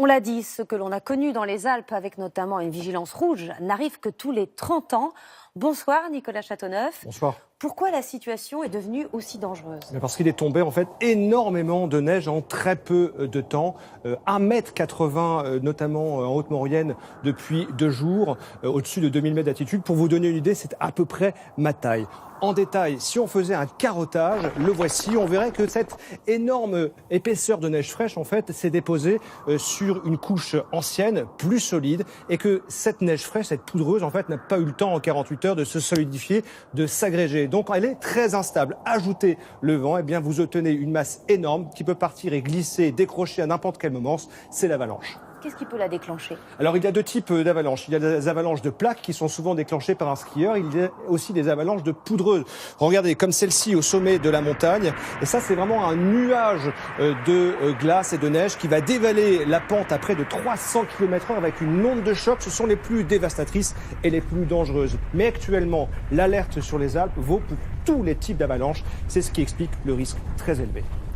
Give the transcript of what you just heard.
On l'a dit, ce que l'on a connu dans les Alpes, avec notamment une vigilance rouge, n'arrive que tous les 30 ans. Bonsoir Nicolas Châteauneuf. Bonsoir. Pourquoi la situation est devenue aussi dangereuse ? Parce qu'il est tombé en fait énormément de neige en très peu de temps. 1,80 m notamment en Haute-Maurienne depuis 2 jours, au-dessus de 2000 mètres d'altitude. Pour vous donner une idée, c'est à peu près ma taille. En détail, si on faisait un carottage, le voici, on verrait que cette énorme épaisseur de neige fraîche, en fait, s'est déposée sur une couche ancienne, plus solide, et que cette neige fraîche, cette poudreuse, en fait, n'a pas eu le temps en 48 heures de se solidifier, de s'agréger. Donc, elle est très instable. Ajoutez le vent, et bien, vous obtenez une masse énorme qui peut partir et glisser, décrocher à n'importe quel moment. C'est l'avalanche. Qu'est-ce qui peut la déclencher ? Alors, il y a 2 types d'avalanches. Il y a des avalanches de plaques qui sont souvent déclenchées par un skieur. Il y a aussi des avalanches de poudreuses. Regardez, comme celle-ci au sommet de la montagne. Et ça, c'est vraiment un nuage de glace et de neige qui va dévaler la pente à près de 300 km/h avec une onde de choc. Ce sont les plus dévastatrices et les plus dangereuses. Mais actuellement, l'alerte sur les Alpes vaut pour tous les types d'avalanches. C'est ce qui explique le risque très élevé.